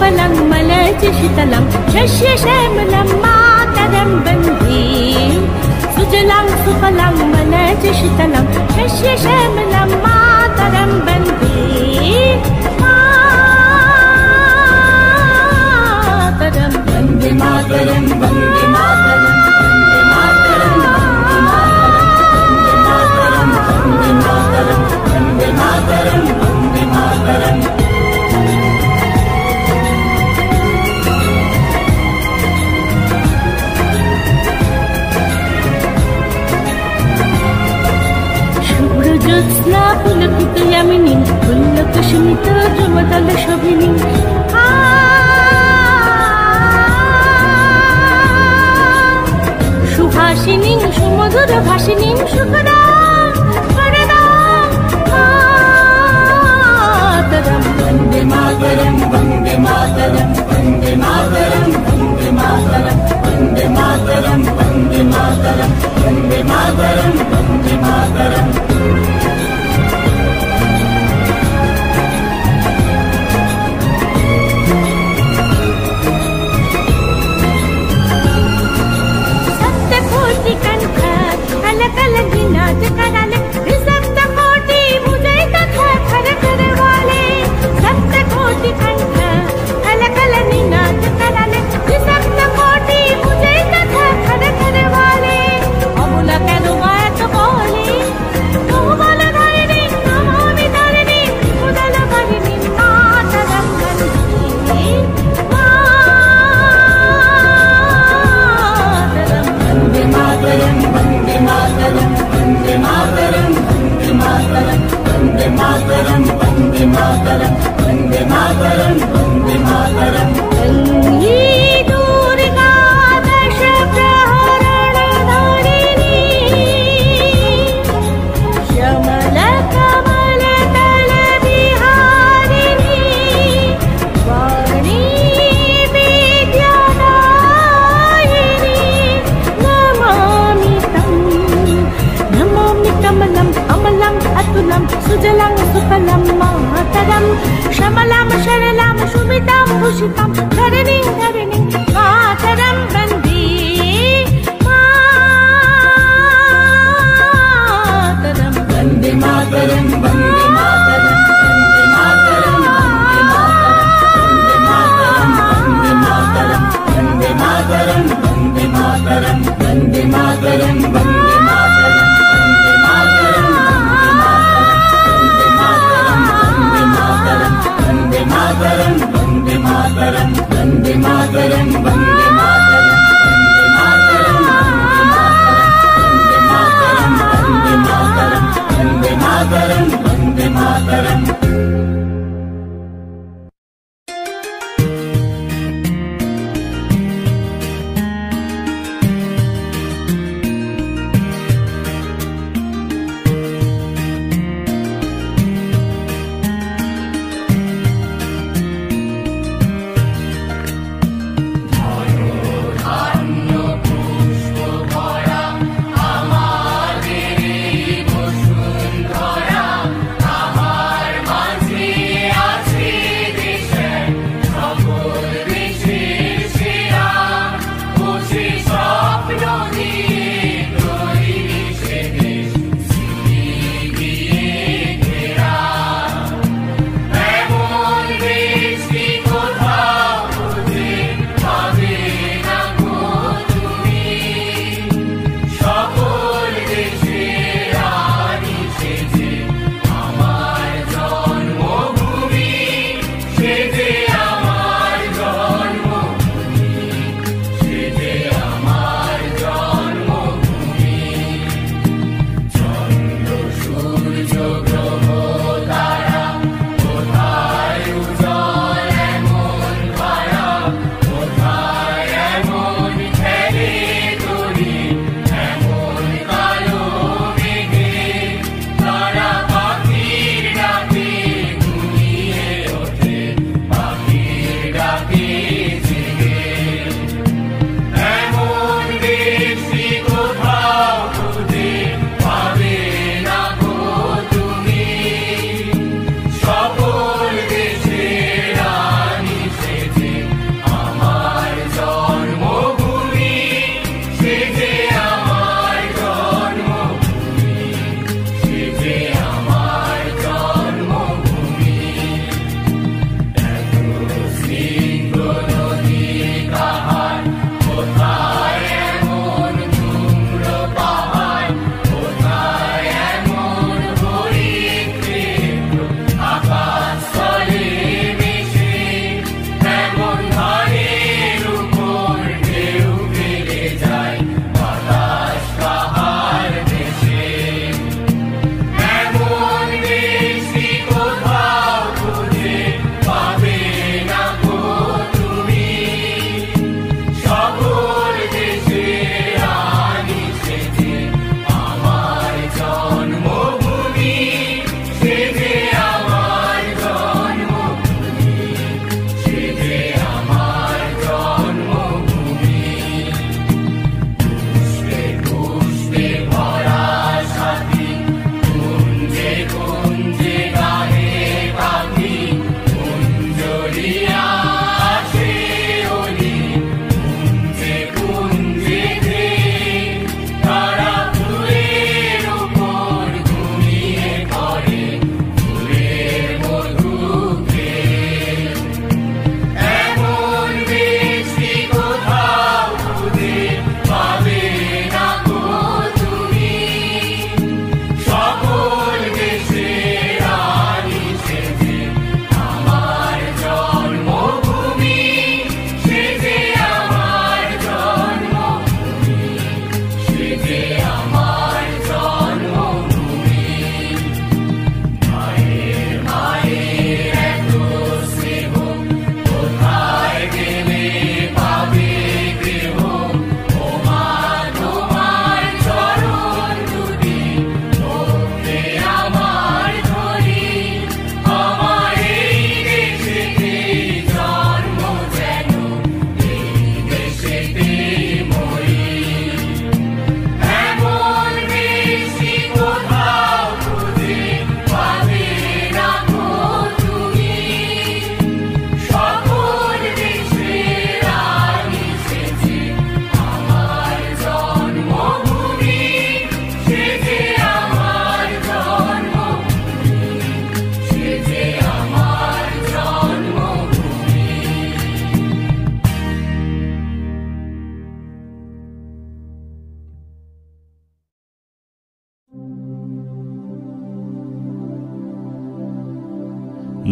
सुफलं मलयजशीतलं शस्यश्यामलं मातरं वन्दे सुजलां सुफलं मलयजशीतलं शस्यश्यामलं मातरं वन्दे मातरं वन्दे मातरं वन्दे मातरं वन्दे मातरं वन्दे मातरं ज्योत्स्ना पुलकित यामिनी पुल्लकुसुमित ध्रुवदल शोभिनी सुहासिनी सुमधुर भाषिनी सुखदां मातरं वन्दे मातरं वन्दे मातरं वन्दे मातरं वन्दे मातरं वन्दे मातरं वन्दे मातरं वन्दे मातरं वन्दे मातरं सुजलां सुफलं मातरं श्यामलां शरलां सुमितां भूषितां धरणीं धरणीं मातरं वन्दे मातरं वन्दे मातरं वन्दे मातरं वन्दे मातरं वन्दे मातरं वन्दे मातरं वन्दे मातरं वन्दे मातरं मातरं वन्दे मातरं वन्दे मातरं वन्दे मातरं वन्दे मातरं वन्दे मातरं वन्दे मातरं আমার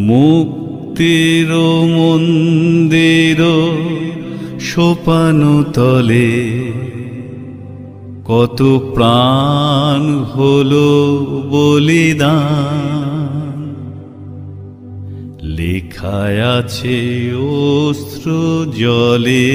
মুক্তির মন্দির সোপান তলে কত প্রাণ হলো বলিদান, লেখায় আছে অশ্র জলে।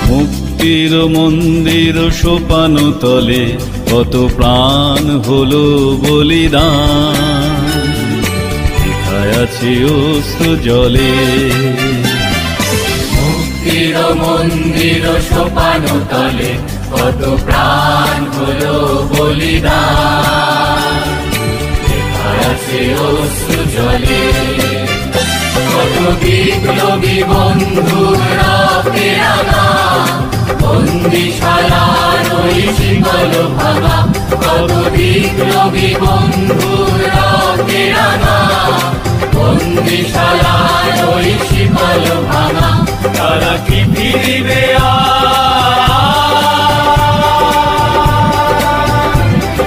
মুক্তির মন্দির সোপান তলে কত প্রাণ হলো বলিদান, লেখায় আছে অশ্রু জলে। মুক্তির মন্দির সোপান তলে কত প্রাণ হলো বলিদান, লেখায় আছে অশ্রু জলে। কত বিপ্লবী বন্ধুর রক্তের আঘাত, বন্দিশালার ওই শিকল ভাঙা। কত বিপ্লবী বন্ধুর রক্তের আঘাত, বন্দিশালার ওই শিকল ভাঙা। তারা কি ফিরিবে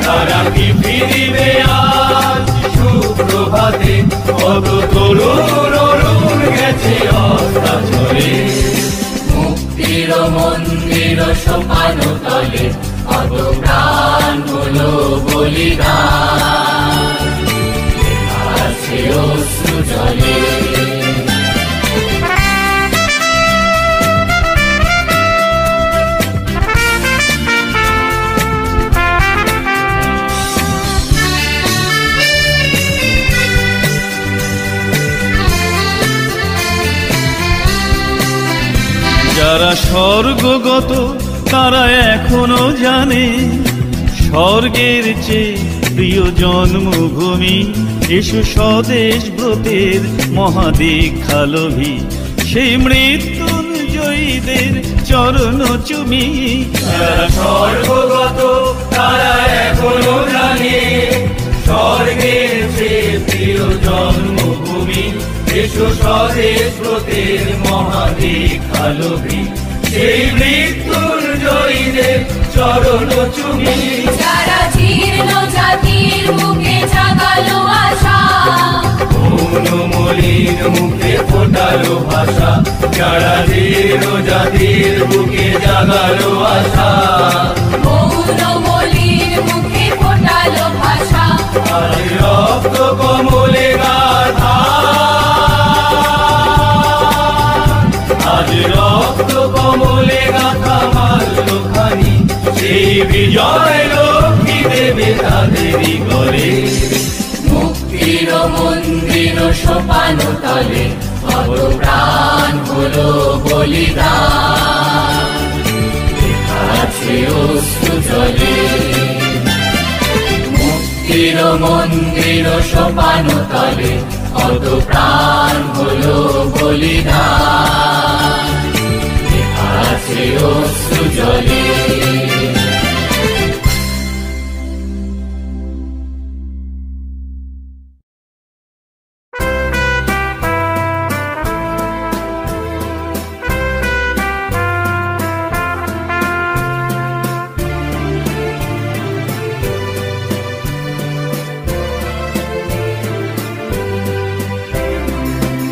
তারা কি ফিরিবে আজ সুপ্রভাতে? কত তরুণ অরুণ গেছে অস্তাচলে। মুক্তির মন্দির সোপান তলে কত প্রাণ হলো বলিদান, লেখা আছে অশ্রু জলে। যারা স্বর্গগত তারা এখনো জানে, স্বর্গের চেয়ে প্রিয় জন্মভূমি। এসো স্বদেশ ব্রতের মহাদীক্ষালোভী, সেই মৃত্যুঞ্জয়ীদের চরণ চুমি। যারা স্বর্গগত তারা এখনো জানে, স্বর্গের চেয়ে প্রিয় জন্মভূমি। এসো স্বদেশ ব্রতের মহাদীক্ষালোভী, সেই মৃত্যুঞ্জয়ীদের চরণ চুমি। যারা জীর্ণ জাতির মুখে জাগালো আশা, মৌনমলির মুখে ফোটালো ভাষা। যারা জীর্ণ জাতির বুকে জাগালো আশা, মৌনমলির মুখে ফোটালো ভাষা। আজ রক্ত কমলে গাথা, আজ রক্ত কমলে গাথা মাল্য খানি। সেই বিজয় লক্ষ্মী দেবে তাদেরই গলে। মুক্তির মন্দির সোপান তলে কত প্রাণ হলো বলিদান, লেখা আছে অশ্রু জলে। মুক্তির মন্দির সোপান তলে কত প্রাণ হলো বলিদান, লেখা আছে অশ্রু জলে।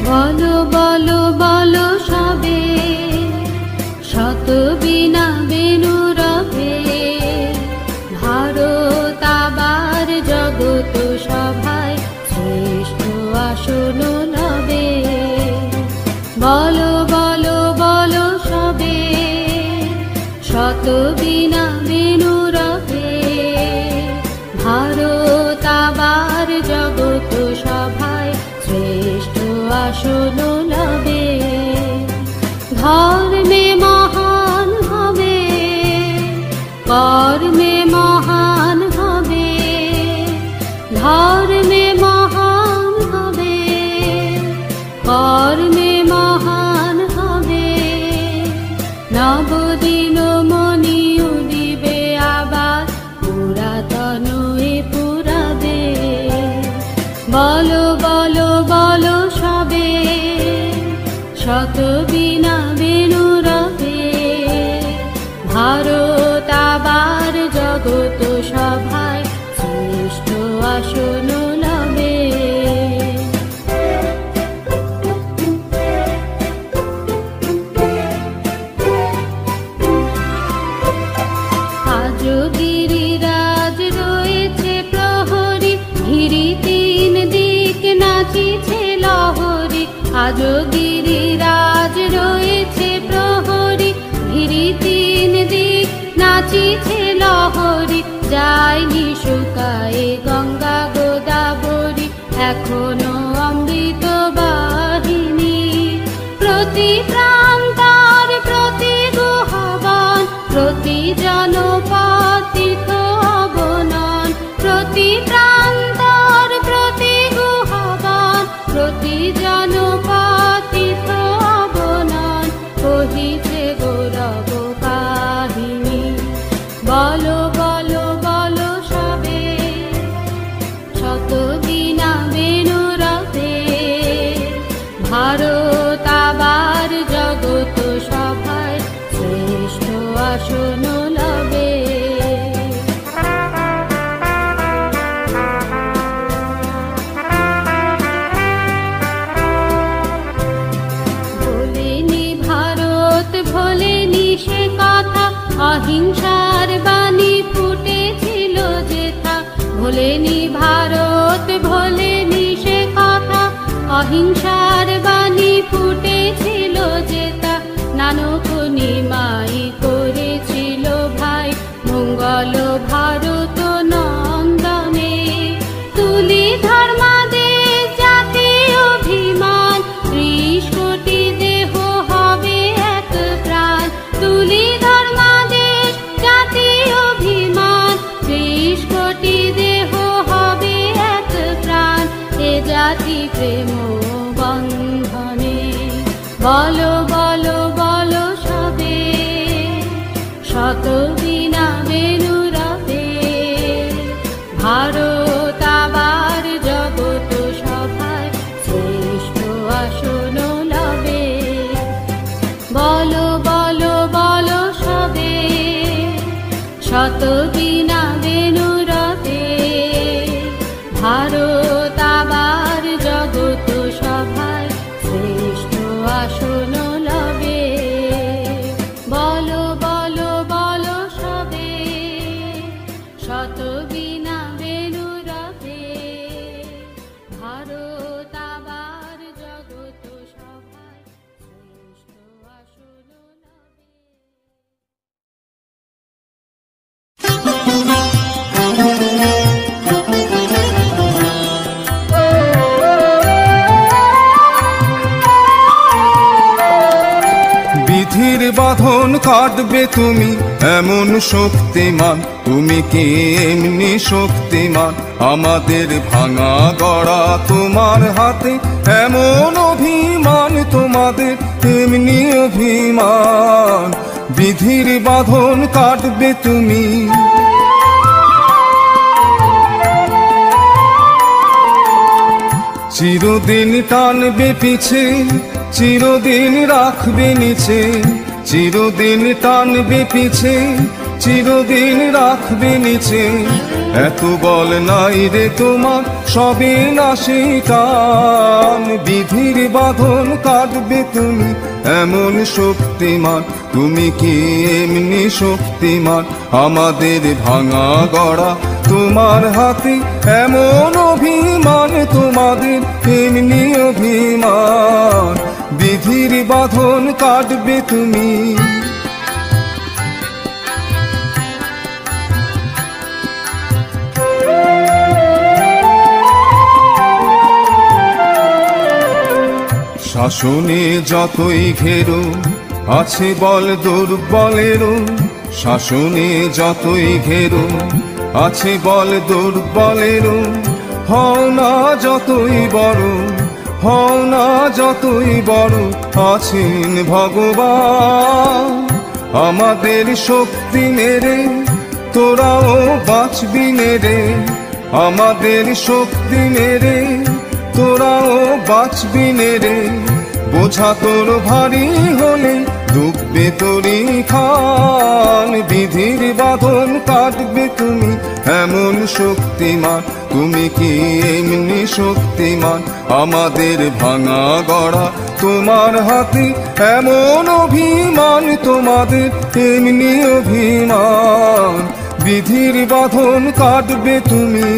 বলো বলো বলো সবে, শত বিনা বেনু রবে। ভারত আবার জগত সভায় শ্রেষ্ঠ আসন লবে। বলো বলো বলো সবে, শত বিনা বেনু রবে। ভারত আবার জগত সভায় শ্রেষ্ঠ আসন লবে। ধর্মে মহান হবে, কর্মে মহান হবে। ধর্মে মহান হবে, কর্মে মহান হবে। নবদিন মনি উদিবে আবার, পুরাতন এ পুরাবে। বলো বলো বলো সবে, শত বীণা বেণু রবে, ভারত আবার জগত সভায় শ্রেষ্ঠ আসন লবে। আজ গিরিরাজ রয়েছে প্রহরী, ঘিরি তিন দিক নাচিছে লহরী। আজ গিরিরাজ রয়েছে প্রহরী, ঘিরি তিন দিক নাচিছে লহরী। যায়নি শুকায়ে গঙ্গা গোদাবরী, এখনো অমৃত বাহিনী। প্রতি প্রান্তর প্রতি গুহবন, প্রতি জনপদ তীর্থ অবনন। প্রতি প্রান্তর প্রতি গুহবন, প্রতি জনপদ তীর্থ অবনন। কহিছে গৌরব কাহিনী, বলো বলো বলো সবে, শত বীণা বেণু রবে, ভারত আবার জগত সভায় শ্রেষ্ঠ আসন লবে। ভোলেনি ভারত ভোলেনি সে কথা, অহিংসার বাণী ফুটেছিল যেথা। ভোলেনি ভারত ভোলেনি সে কথা, অহিংসার বাণী ফুটেছিল যেথা। নানক নিমাই করেছিল ভাই মঙ্গল ভারত নন্দনে। তুলি ধর্মাদেশ জাতি অভিমান, 30 কোটি দেহ হবে এক প্রাণ। তুলি ধর্মাদেশ জাতি অভিমান, 30 কোটি দেহ হবে এক প্রাণ। এ জাতি প্রেম বন্ধনে, বলো বলো বলো সবে, শত বীণা বেণু রবে, ভারত আবার জগত সভায় শ্রেষ্ঠ আসন লবে। বলো বলো বলো সবে, শত বীণা বেণু রবে, ভারত আবার জগত সভায় শ্রেষ্ঠ আসন লবে। বলো বলো বলো সবে, শত বীণা বেণু রবে, ভারত আবার জগত সভায় শ্রেষ্ঠ আসন লবে। বিধির বাঁধন কাটবে তুমি এমন শক্তিমান, তুমি কি এমনি শক্তিমান? আমাদের ভাঙা গড়া তোমার হাতে, এমন অভিমান তোমাদের এমনি অভিমান। বিধির বাঁধন কাটবে তুমি, চিরদিন টানবে পিছে, চিরদিন রাখবে নিচে। চিরদিন টানবে পিছে, চিরদিন রাখবে নিচে। এত বল নাই রে তোমার, সবে নাশে টান। বিধির বাঁধন কাটবে তুমি এমন শক্তিমান, তুমি কি এমনি শক্তিমান? আমাদের ভাঙা গড়া তোমার হাতে, এমন অভিমান তোমাদের এমনি অভিমান। বিধির বাঁধন কাটবে তুমি, শাসনে যতই ঘেরো আছে বল দুর্বলেরও। শাসনে যতই ঘেরো আছে বল দুর্বলেরও। হও না যতই বড়, হও না যতই বড়, আছেন ভগবান। আমাদের শক্তি মেরে তোরাও বাঁচবি রে, আমাদের শক্তি মেরে বাঁচবি রে, বোঝা তোর ভারী হলে ডুববে তোরই খান। বিধির বাঁধন কাটবে তুমি এমন শক্তিমান, তুমি কি এমনি শক্তিমান? আমাদের ভাঙা গড়া তোমার হাতে এমন অভিমান, তোমাদের এমনি অভিমান। বিধির বাঁধন কাটবে তুমি।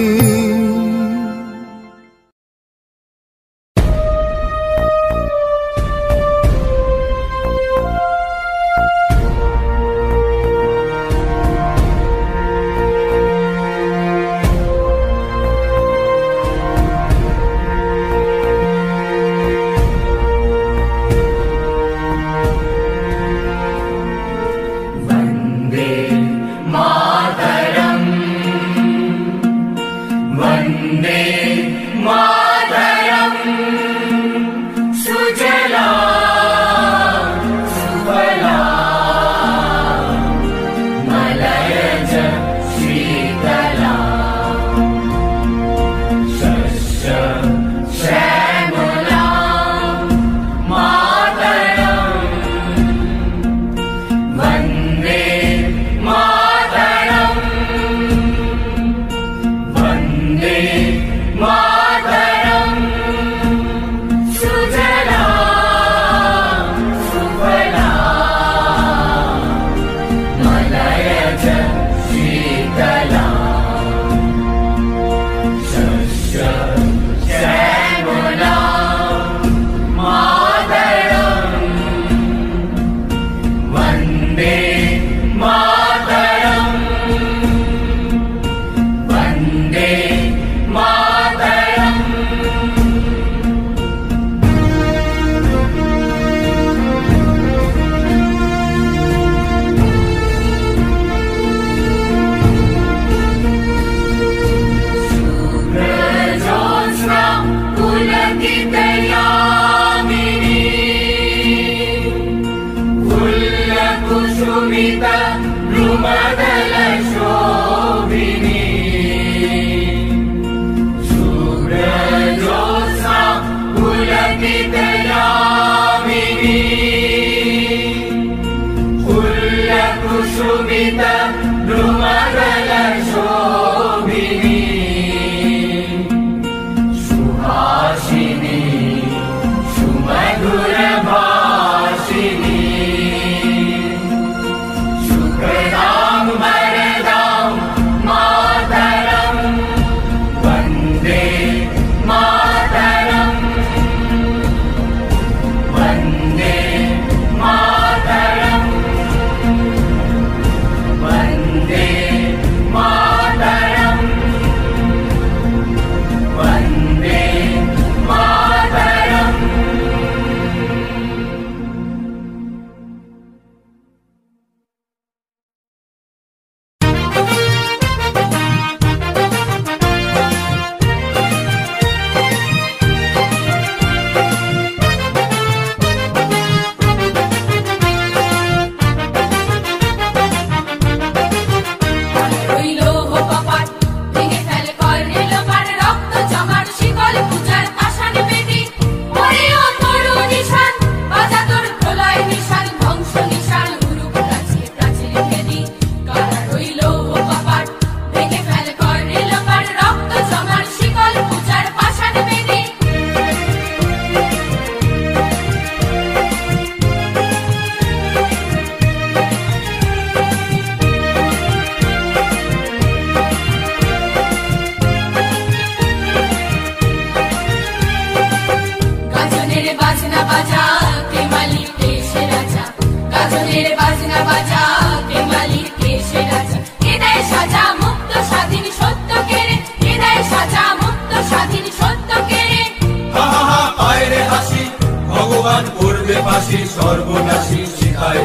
সর্বনাশী শিখায়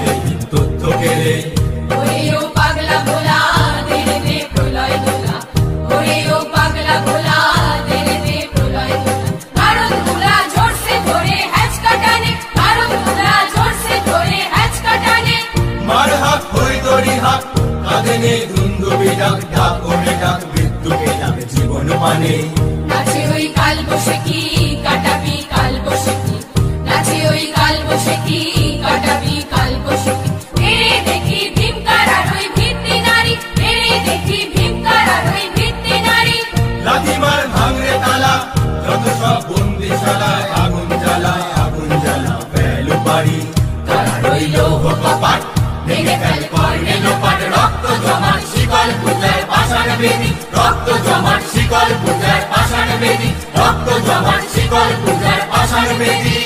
তথ্য কেড়ে পাগলা ভোলা দেরে দে প্রলয় দোলা, ওরে ও পাগলা ভোলা দেরে দে প্রলয় দোলা। ভারত ভোলা জোরসে ধরে হ্যাচ কাটানে, ভারত ভোলা জোরসে ধরে হ্যাচ কাটানে। মার হাত হই দড়ি হাত কাঁধে নেই ধুন্দুবি ডাক, ডাক ওরে ডাক মৃত্যুকে ডাক জীবন মানে। নাচে ওই কাল বসে কি কাটাবি শিকল পূজার পাষাণ বেদী, রক্ত জমাট শিকল পূজার পাষাণ বেদী।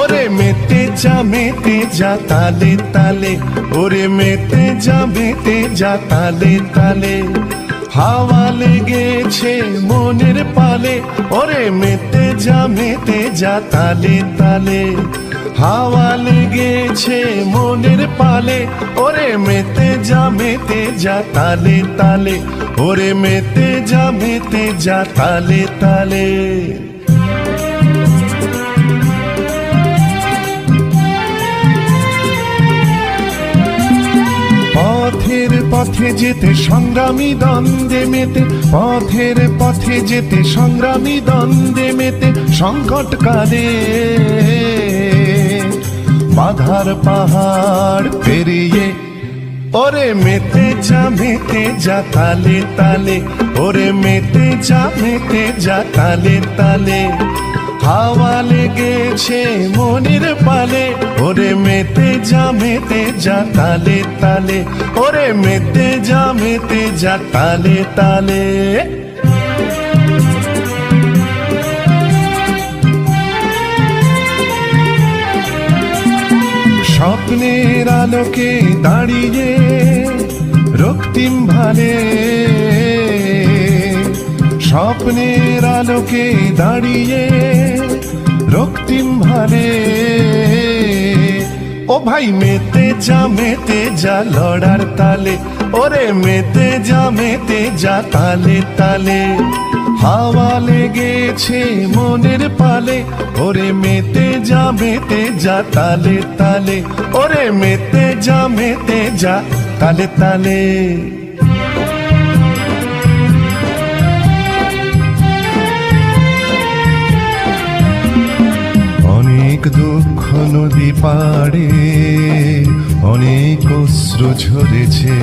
ওরে মেতে যা তালে তালে, ওরে মেতে যা তালে তালে, হাওয়া লেগেছে মনের পালে। ওরে মেতে যা তালে তালে, হাওয়া লেগেছে মনের পালে। ওরে মেতে যা তালে তালে, ওরে মেতে যা তালে তালে। পথের পথে যেতে সংগ্রামী দ্বন্দ্বে মেতে, পথের পথে যেতে সংগ্রামী দ্বন্দ্বে মেতে, সংকট কালে বাধার পাহাড় পেরিয়ে। ওরে মেতে যা তালে তালে, ওরে মেতে যা তালে তালে, হাওয়া লেগেছে মনের পালে। ওরে মেতে যা তালে তালে, ওরে মেতে যা তালে তালে। স্বপ্নের আলোকে দাঁড়িয়ে রক্তিম ভালে, স্বপ্নের আলোকে দাঁড়িয়ে রক্তিম ভালে। ও ভাই মেতে যা লড়ার তালে, ওরে মেতে যা তালে তালে, হাওয়া লেগেছে মনের পালে। ওরে মেতে যা তালে তালে, ওরে মেতে যা তালে তালে। অনেক দুঃখ নদী পাড়ে অনেক অশ্রু ঝরেছে,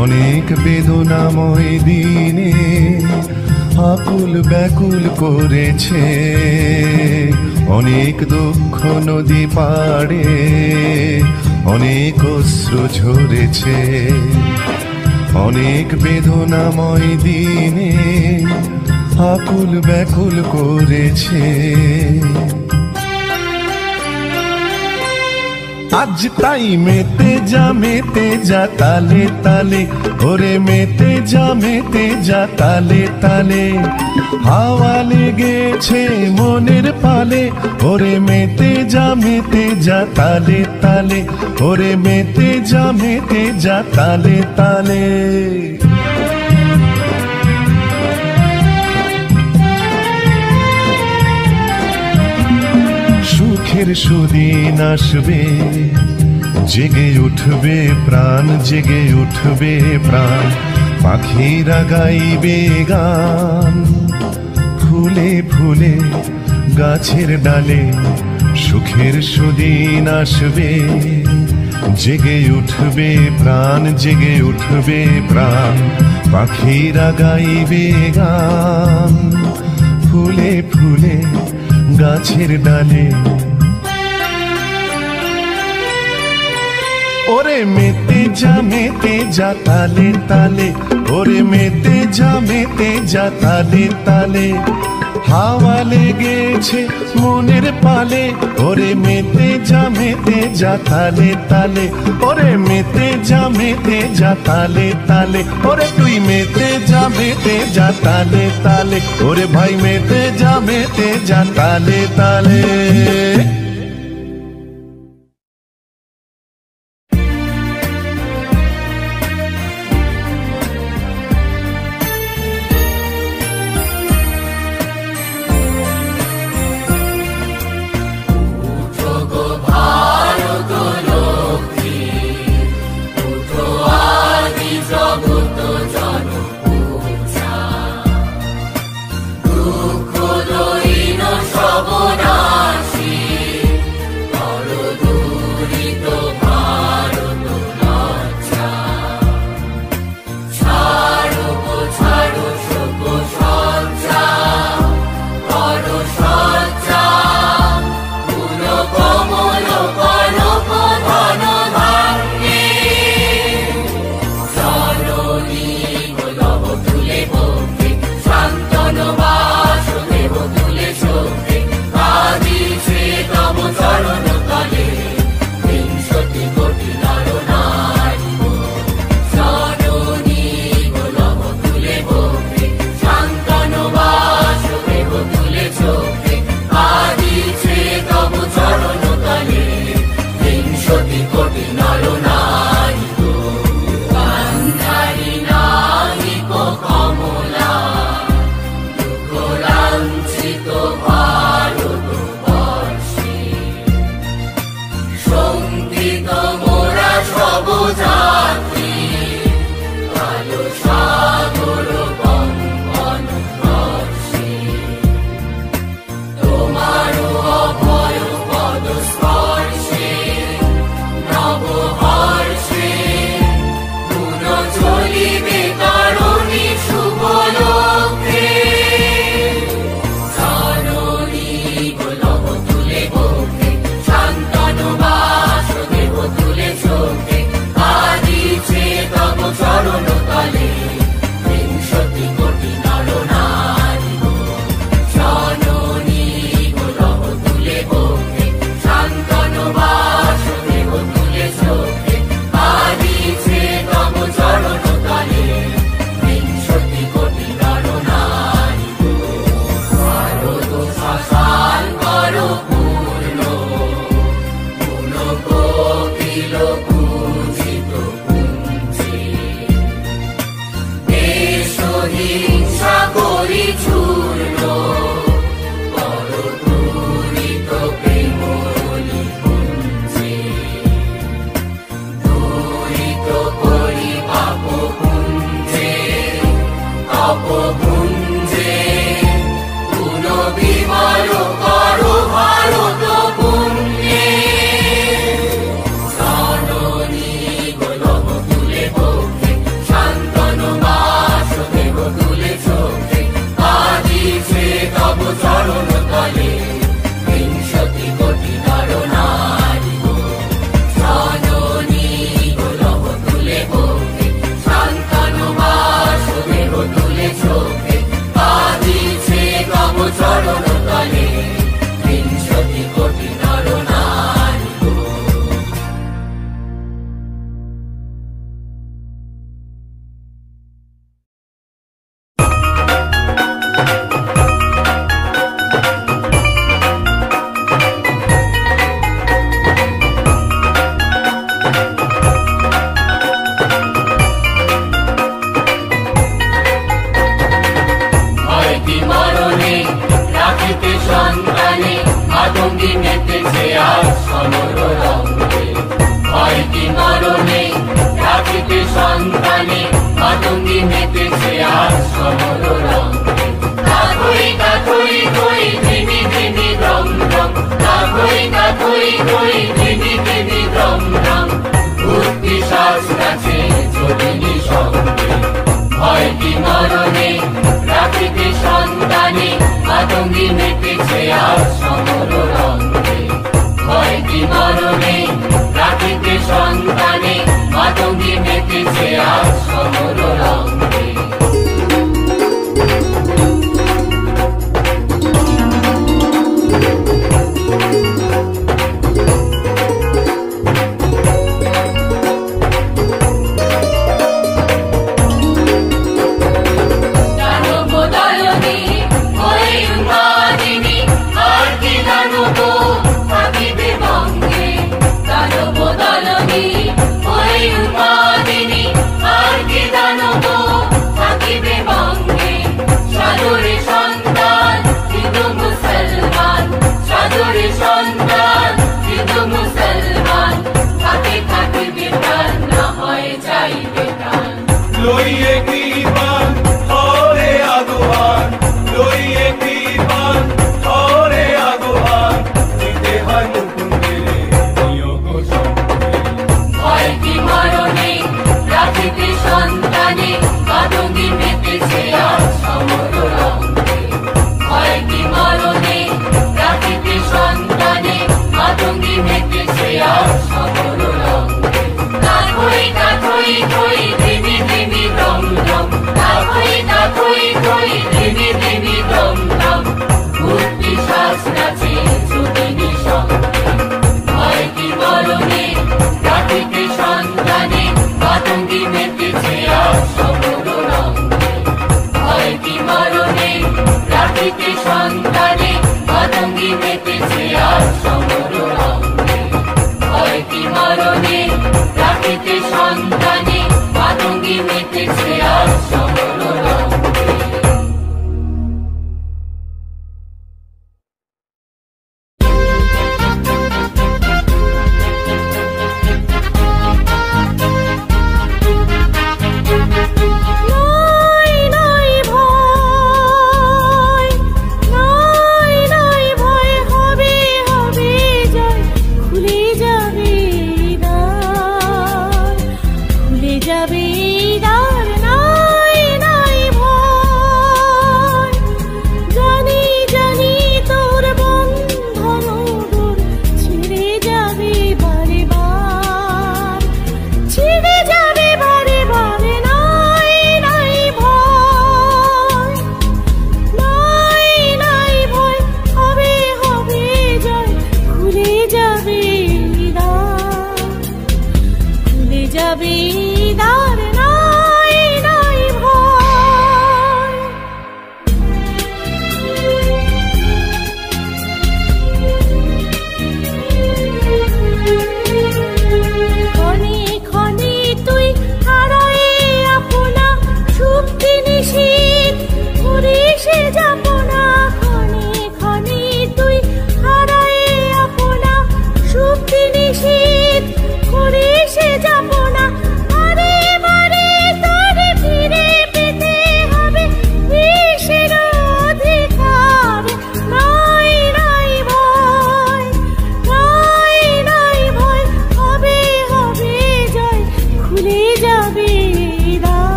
অনেক বেদনাময় দিনে আকুল ব্যাকুল করেছে। অনেক দুঃখ নদী পাড়ে অনেক অশ্রু ঝরেছে, অনেক বেদনাময় দিনে আকুল ব্যাকুল করেছে। আজ তাই মেতে যা তালে তালে, ওরে মেতে যা তালে তালে, হাওয়া লেগেছে মনের পালে। ওরে মেতে যা তালে তালে, ওরে মেতে যা তালে তালে। সুখের সুদিন আসবে, জেগে উঠবে প্রাণ, জেগে উঠবে প্রাণ, পাখিরা গাইবে গান। ফুলে ফুলে গাছের ডালে সুখের সুদিন আসবে, জেগে উঠবে প্রাণ, জেগে উঠবে প্রাণ, পাখিরা গাইবে গান। ফুলে ফুলে গাছের ডালে। ওরে মেতে যা তালে তালে, ওরে মেতে যা তালে তালে, হাওয়া লেগেছে মনের পালে। ওরে মেতে যা তালে তালে, ওরে মেতে যা তালে তালে, ওরে তুই মেতে যা তালে তালে, ওরে ভাই মেতে যা তালে তালে। দুঃখ মাতঙ্গী মেতেছে আজ সমর রঙ্গে। ভয় কি মরণে রাখিতে সন্তানে, মাতঙ্গী মেতেছে আজ সমর রঙ্গে। কাথই কাথই কই ধিমি ধিমি দ্রম দ্রম, কাথই কাথই কই ধিমি ধিমি দ্রম দ্রম। বুদ্ধি শাস্ত্রাছে যোগিনী সঙ্গে। ভয় কি মরণে রাখিতে সন্তানে, মাতঙ্গী মেতেছে আজ সমর রঙ্গে। ভয় কি মরণে রাখিতে সন্তানে, মাতঙ্গী মেতেছে আজ সমর রঙ্গে। লইয়ে কৃপান হরে আদোহান, লইয়ে কৃপান হরে আদোহান, দিতে হয় মুকুন্দের নিয়োগ সঙ্গে। ভয় কি মরণে রাখিতে সন্তানে, মাতঙ্গী মেতেছে আজ সমর রঙ্গে। ভয় কি মরণে রাখিতে সন্তানে, মাতঙ্গী মেতেছে আজ সমর রঙ্গে। কাথই কাথই কই ধিমি ধিমি দ্রম দ্রম, কাথই কাথই কই ধিমি ধিমি দ্রম দ্রম। বুদ্ধি শাস্ত্রাছে যোগিনী সঙ্গে। ভয় কি মরণে রাখিতে সন্তানে, মাতঙ্গী মেতেছে আজ সমর রঙ্গে। ভয় কি মরণে রাখিতে সন্তানে, মাতঙ্গী মেতেছে আজ সমর রঙ্গে। ভয় কি মরণে রাখিতে সন্তানে, মাতঙ্গী মেতেছে আজ সমর রঙ্গে।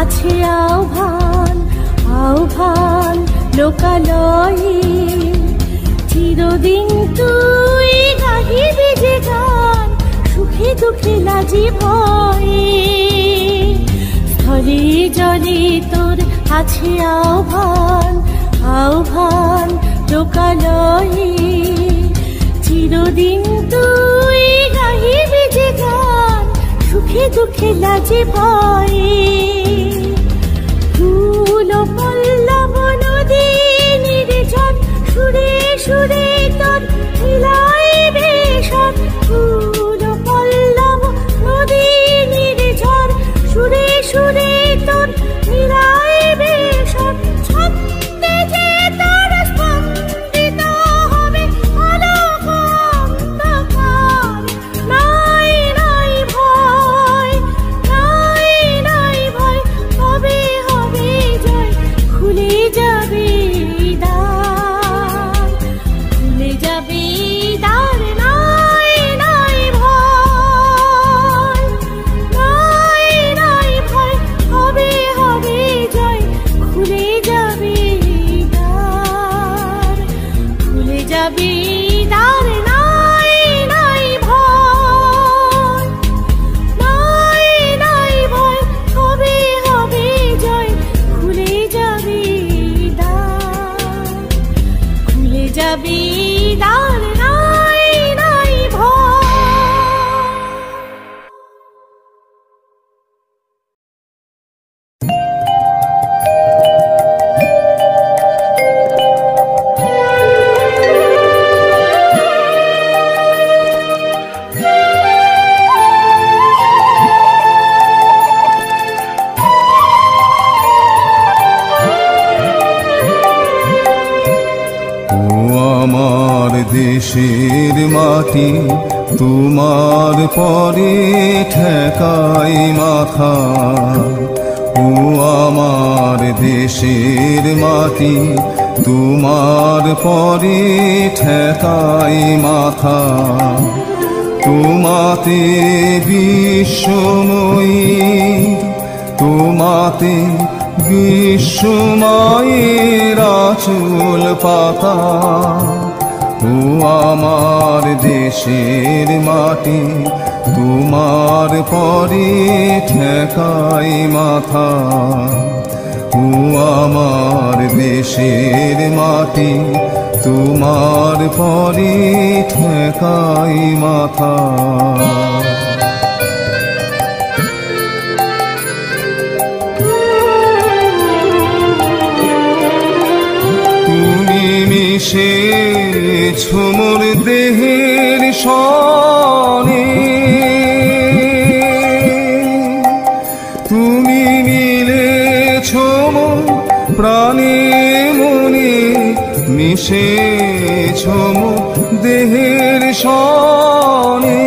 আছে আহ্বান আহ্বান লোকালয়ে, চিরদিন তুই গাহিবি যে গান, সুখে দুঃখে লাজি ভয়ে। স্থলে জলে তোর আছে আহ্বান আহ্বান লোকালয়ে, চিরদিন তুই গাহিবি যে গান, সুখে দুঃখে লাজে ভয়ে। ফুল পল্লব নদী নিরে যাবি দ্বার, নাই নাই ভয়, নাই নাই ভয়, হবে হবে জয়, খুলে যাবি দ্বার, খুলে যাবি দ্বার, নাই নাই ভয়। দেশের মাটি তোমার পরে ঠেকাই মাথা, ও আমার দেশের মাটি তোমার পরে ঠেকাই মাথা। তোমাতে বিশ্বময়ী, তোমাতে বিশ্বমায়ের আঁচল পাতা, ও আমার দেশের মাটি তোমার পরে ঠেকাই মাথা, ও আমার দেশের মাটি তোমার পরে ঠেকাই মাথা। তুমি মিশেছ মোর দেহের সনে, তুমি মিলেছ মোর প্রাণে মনে, মিশেছ মোর দেহের সনে,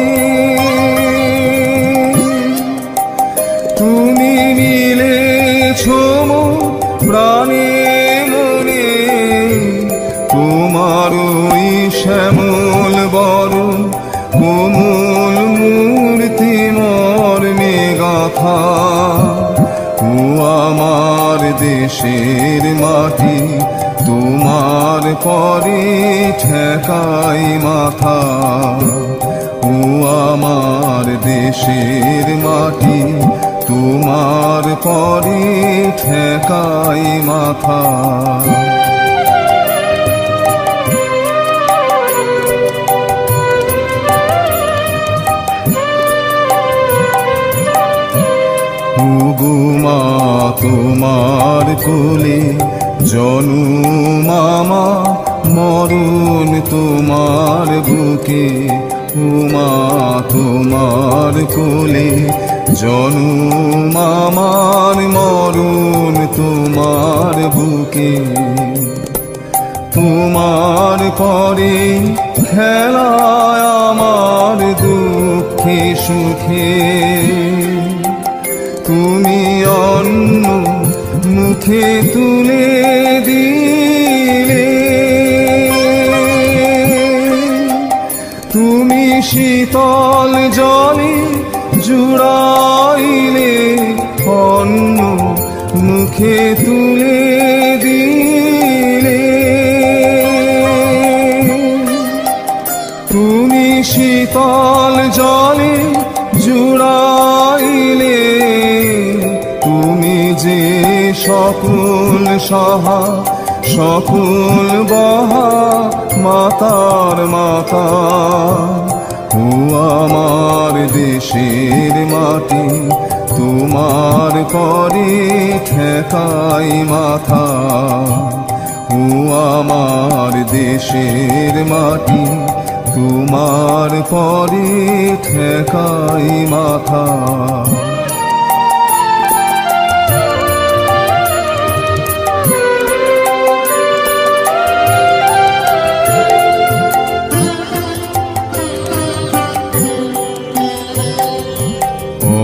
তুমি মিলেছ মোর প্রাণে মনে, তোমার ওই শ্যামল বরণ কোমল মূর্তি মর্মে গাথা, ও আমার দেশের মাটি তোমার পরে ঠেকাই মাথা, ও আমার দেশের মাটি তোমার পরে ঠেকাই মাথা। মা তোমার কোলে জনম আমার, মরণ তোমার বুকে, উমা তোমার কোলে জনম আমার, মরণ তোমার বুকে। তোমার পরে খেলায় আমার দুঃখে সুখে, তুমি অন্ন মুখে তুলে দিলে, তুমি শীতল জলে জুড়াইলে, অন্ন মুখে তুলে দিলে, তুমি শীতল জলে জুড়াইলে, তুমি যে সকল সহা সকল বহা মাতার মাতা, ও আমার দেশের মাটি তোমার পরে ঠেকাই মাথা, ও আমার দেশের মাটি তোমার পরে ঠেকাই মাথা।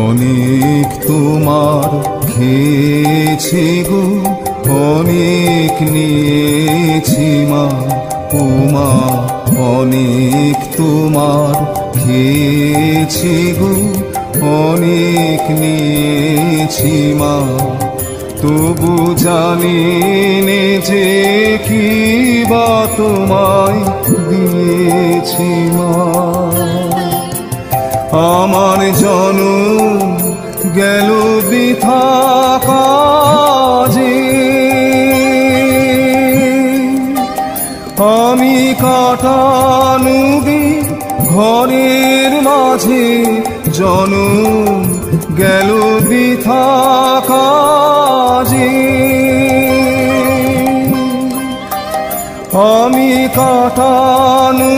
অনেক তোমার খেয়েছি গো, অনেক নিয়েছি মা, উমা অনেক তোমার খেয়েছি গো, অনেক নিয়েছি মা, তবু জানি নে যে কি বা তোমায় নিয়েছি মা। আমার জনম গেল বৃথা কাজে, আমি কাটানো ঘরের মাঝে জনম গেল বৃথা কাজে। আমি কাটানো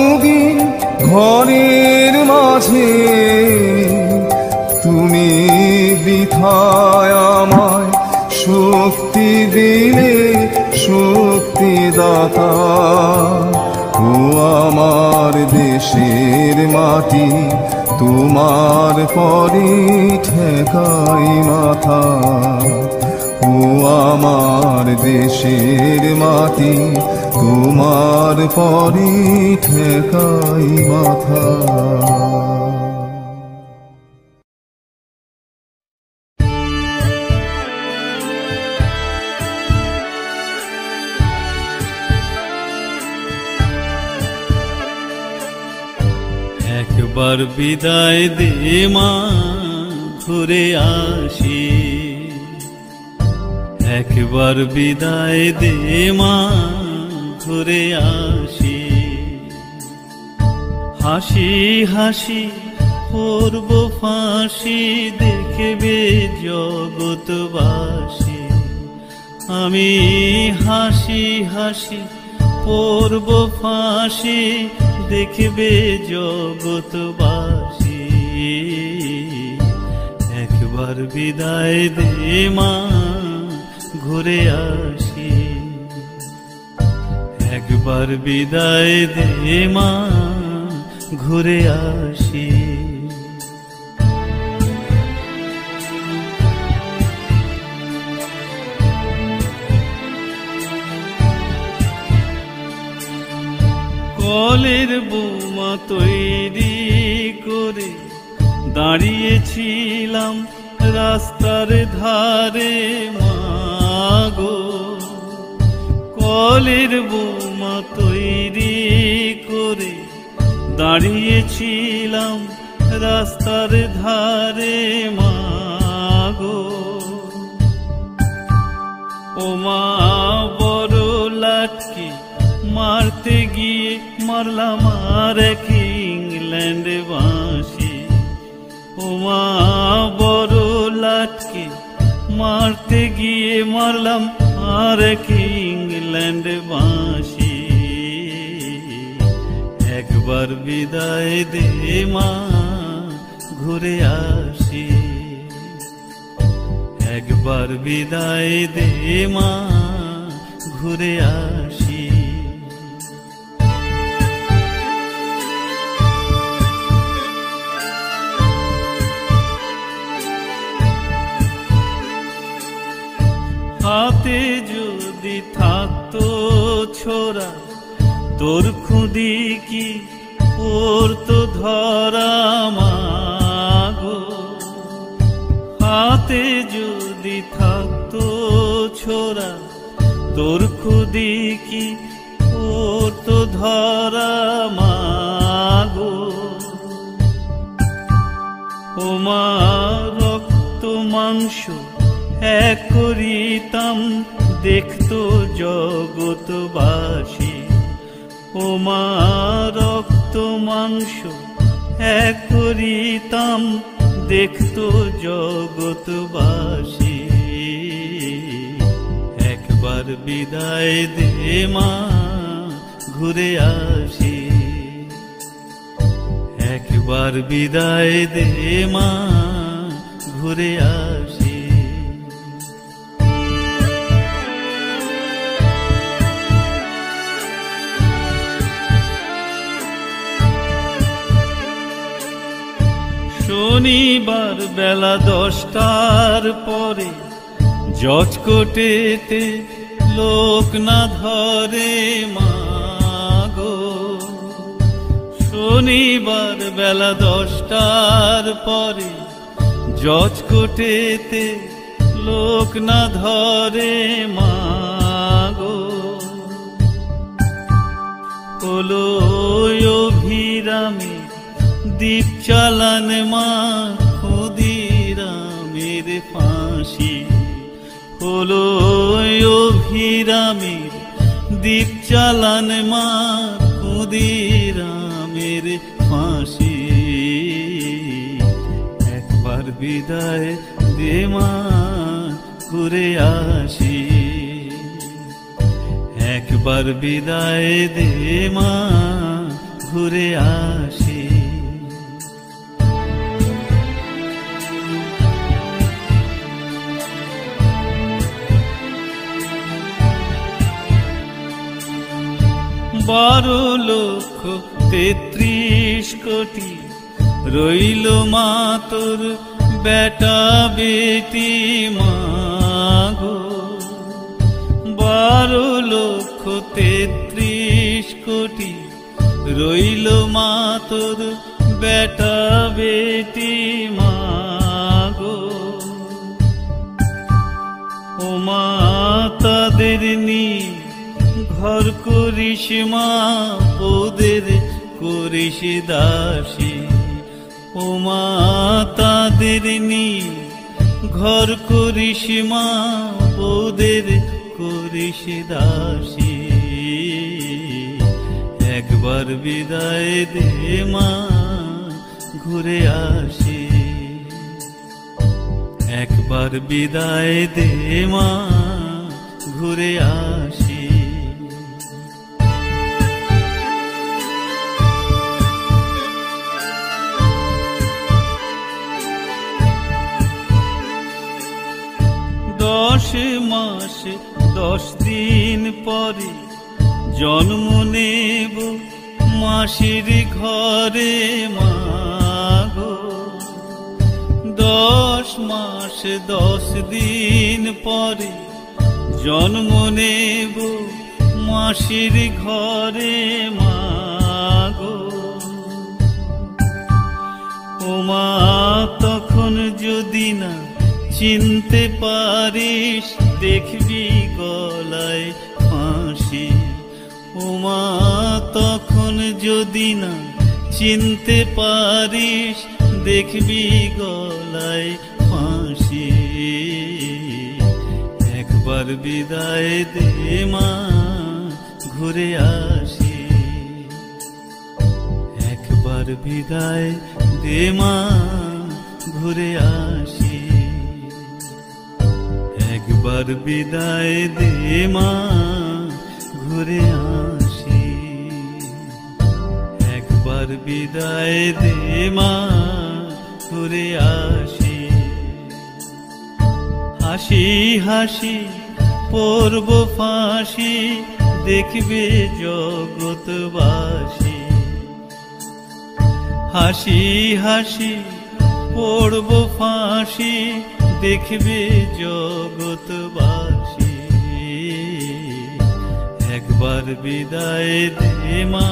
ঘরের মাঝে, তুমি বৃথায় আমায় শক্তি দিলে শক্তিদাতা। ও আমার দেশের মাটি, তোমার পরে ঠেকাই মাথা। ও আমার দেশের মাটি, তোমার পরে ঠেকাই মাথা। একবার বিদায় দে মা, ঘুরে আসি। একবার বিদায় দে মা, ঘুরে আসি। হাসি হাসি করব ফাঁসি, দেখবে জগৎবাসী। আমি হাসি হাসি করব ফাঁসি, দেখবে জগৎবাসী। একবার বিদায় দে মা, ঘুরে আসি। একবার বিদায় দে মা, ঘুরে আসি। কলের বোমা তৈরি করে দাঁড়িয়েছিলাম রাস্তার ধারে মাগো। কলের বোমা তৈরি করে দাঁড়িয়েছিলাম রাস্তার ধারে মাগো। ও মা বড় লাটকে মারতে গিয়ে মারলাম আর এক ইংল্যান্ড বাঁশি। ও মা বড় লাটকে মারতে গিয়ে মারলাম আর এক ইংল্যান্ড বাঁশি। একবার বিদায় দে মা, ঘুরে আসি। একবার বিদায় দে মা, ঘুরে আসি। হাতে যদি থাকতো ছোরা, তোর খুদি কি পড়তো ধরা মাগো। হাতে যদি থাকতো ছোরা, তোর খুদি কি পড়তো ধরা মাগো। ও মা রক্ত মাংস এক করিতাম, দেখতো জগৎবাসী। ও মা রক্ত মাংস এক করিতাম, দেখতো জগৎবাসী। একবার বিদায় দে মা, ঘুরে আসি। একবার বিদায় দে মা, ঘুরে আসি। শনিবার বেলা 10টার পরে জজকোটেতে লোক না ধরে মাগো। শনিবার বেলা 10টার পরে জজকোটেতে লোক না ধরে মাগো। হলো অভিরামে দীপ চালান মা ক্ষুদিরামের ফাঁসি হলো অভিরামে দীপ চালান মা ক্ষুদিরামের ফাঁসি একবার বিদায় দে মা ঘুরে আসি একবার বিদায় দে মা ঘুরে আসি বারো লক্ষ ৩৩ কোটি রইল মা তোর বেটা বেটি মা গো 12 লক্ষ ৩৩ কোটি রইল মা তোর বেটা বেটি মা গো ও মা তাদের নিয়ে ঘর করিস মা ওদের করিস দাসী ও মা তাদের নিয়ে ঘর করিস মা ওদের করিস দাসী একবার বিদায় দে মা ঘুরে আসি একবার বিদায় দে মা ঘুরে আসি দশ মাস 10 দিন পরে জন্ম নেব মাসির ঘরে মা গো 10 মাস 10 দিন পরে জন্ম নেব মাসির ঘরে মা গো ও মা তখন যদি না চিনতে পারিস দেখবি গলায় ফাঁসি ও মা তখন যদি না চিনতে পারিস দেখবি গলায় ফাঁসি একবার বিদায় দে মা ঘুরে আসি একবার বিদায় দে মা ঘুরে আসি একবার বিদায় দে মা ঘুরে আসি একবার বিদায় দে মা ঘুরে আসি হাসি হাসি পড়ব ফাঁসি দেখবে জগৎবাসী হাসি হাসি পড়ব ফাঁসি দেখবে জগৎবাসী একবার বিদায় দে মা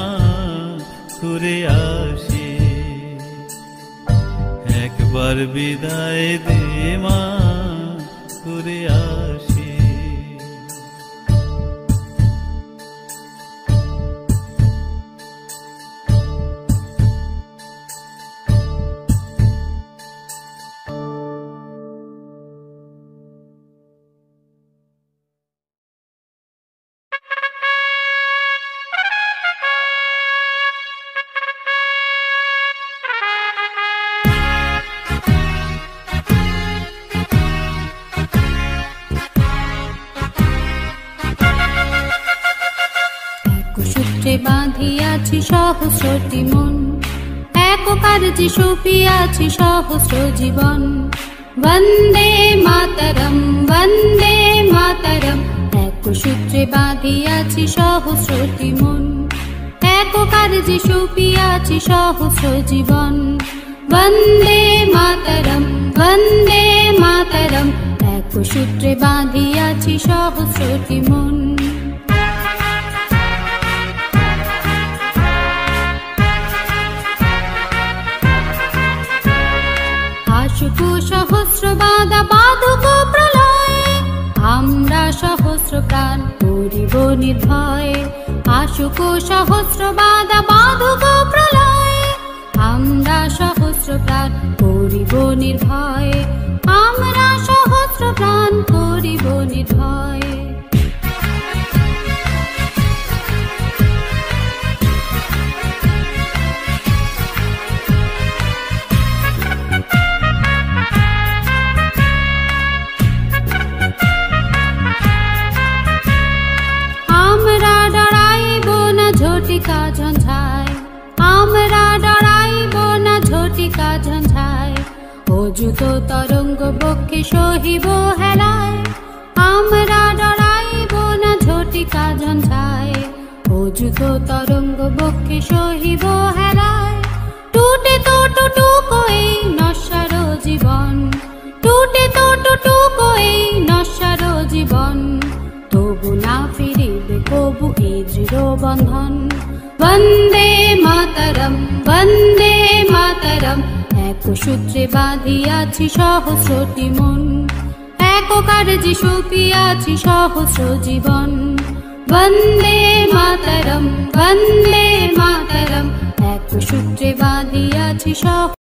ঘুরে আসি একবার বিদায় দে মা ঘুরে আসি বাঁধিয়াছি সহস্রটি মন এক কার্যে সপিয়াছি সহস্র জীবন বন্দে মাতরম এক সূত্রে বাঁধিয়াছি সহস্রটি মন এক কার্যে সপিয়াছি সহস্র জীবন বন্দে মাতরম এক সূত্রে বাঁধিয়াছি সহস্রটি মন সহস্র বাধা বাধক প্রলয়ে আমরা সহস্র প্রাণ করিব নির্ভয়ে আসুক সহস্র বাধা বাঁধুক প্রলয়ে, আমরা সহস্র প্রাণ করিব নির্ভয়, আমরা সহস্র প্রাণ করিব নির্ভয়। আমরা ডরাইব না ঝটিকা ঝঞ্ঝায়, আমরা ডরাইব না ঝটিকা ঝঞ্ঝায়, অযুত তরঙ্গ বক্ষে সহিব হেলায়, আমরা ডরাইব না ঝটিকা ঝঞ্ঝায়, অযুত তরঙ্গ বক্ষে সহিব হেলায়। টুটে তো টুটুক এই নশ্বর জীবন, টুটে তো টুটুক এই নশ্বর জীবন, তবু না ফিরিবে কবু এ দৃঢ় বন্ধন। বন্দে মাতরম, বন্দে মাতরম, এক সূত্রে বাঁধিয়াছি সহস্রটি মন, এক কার্যে সপিয়াছি সহস্র জীবন। বন্দে মাতরম, বন্দে মাতরম, এক সূত্রে বাঁধিয়াছি সহস্র